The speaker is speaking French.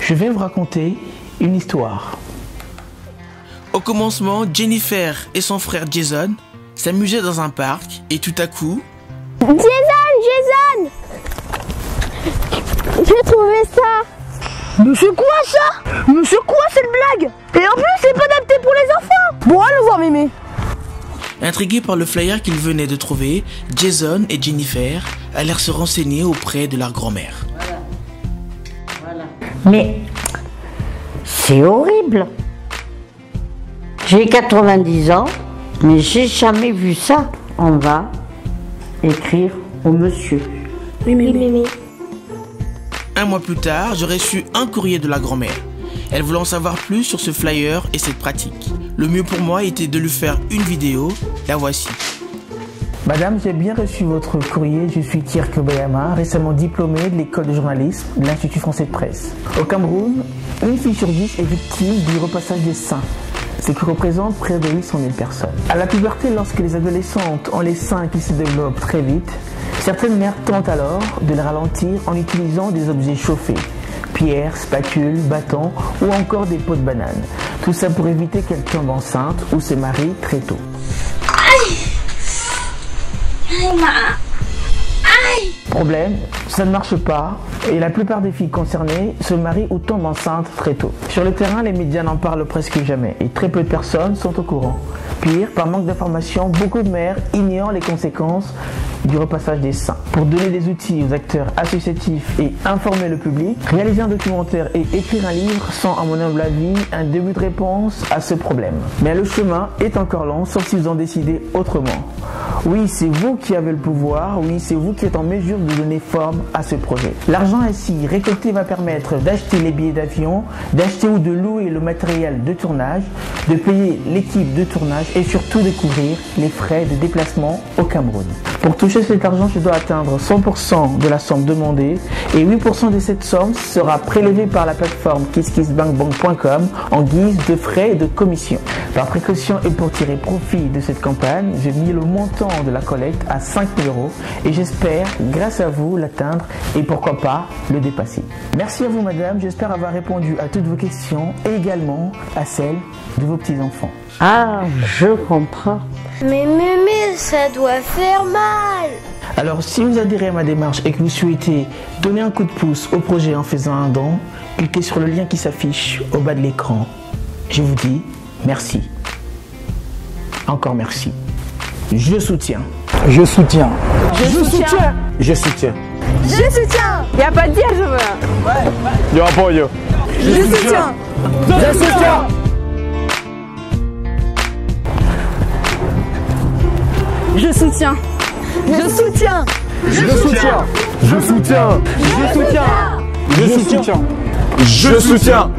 Je vais vous raconter une histoire. Au commencement, Jennifer et son frère Jason s'amusaient dans un parc et tout à coup... Jason! J'ai trouvé ça! Mais c'est quoi ça? Mais c'est quoi cette blague? Et en plus c'est pas adapté pour les enfants! Bon, allons voir Mémé. Intrigués par le flyer qu'ils venaient de trouver, Jason et Jennifer allèrent se renseigner auprès de leur grand-mère. Voilà. Mais c'est horrible. J'ai 90 ans, mais j'ai jamais vu ça. On va écrire au monsieur. Oui, Mémé. Un mois plus tard, j'ai reçu un courrier de la grand-mère. Elle voulait en savoir plus sur ce flyer et cette pratique. Le mieux pour moi était de lui faire une vidéo. La voici. Madame, j'ai bien reçu votre courrier. Je suis Kirk Bayama, récemment diplômé de l'école de journalisme de l'Institut français de presse. Au Cameroun, une fille sur 10 est victime du repassage des seins, ce qui représente près de 800 000 personnes. À la puberté, lorsque les adolescentes ont les seins qui se développent très vite, certaines mères tentent alors de les ralentir en utilisant des objets chauffés, pierres, spatules, bâtons ou encore des pots de banane. Tout ça pour éviter qu'elles tombent enceintes ou se marient très tôt. Problème, ça ne marche pas et la plupart des filles concernées se marient ou tombent enceintes très tôt. Sur le terrain, les médias n'en parlent presque jamais et très peu de personnes sont au courant. Pire, par manque d'informations, beaucoup de mères ignorent les conséquences du repassage des seins. Pour donner des outils aux acteurs associatifs et informer le public, réaliser un documentaire et écrire un livre sont, à mon humble avis, un début de réponse à ce problème. Mais le chemin est encore long, sauf si vous en décidez autrement. Oui, c'est vous qui avez le pouvoir, oui, c'est vous qui êtes en mesure de donner forme à ce projet. L'argent ainsi récolté va permettre d'acheter les billets d'avion, d'acheter ou de louer le matériel de tournage, de payer l'équipe de tournage et surtout de couvrir les frais de déplacement au Cameroun. Pour toucher cet argent, je dois atteindre 100% de la somme demandée et 8% de cette somme sera prélevée par la plateforme kisskissbankbank.com en guise de frais et de commission. Par précaution et pour tirer profit de cette campagne, j'ai mis le montant de la collecte à 5 000 € et j'espère, grâce à vous, l'atteindre et pourquoi pas le dépasser. Merci à vous madame, j'espère avoir répondu à toutes vos questions et également à celles de vos petits-enfants. Ah, je comprends. Mais Mémé, ça doit faire mal! Alors si vous adhérez à ma démarche et que vous souhaitez donner un coup de pouce au projet en faisant un don, cliquez sur le lien qui s'affiche au bas de l'écran. Je vous dis merci. Encore merci. Je soutiens. Je soutiens. Je soutiens. Je soutiens. Je soutiens. Y'a pas de dire je veux. Yo apoyo. Je soutiens. Je soutiens. Je soutiens. Je soutiens. Je soutiens. Je soutiens. Je soutiens. Je soutiens. Je soutiens.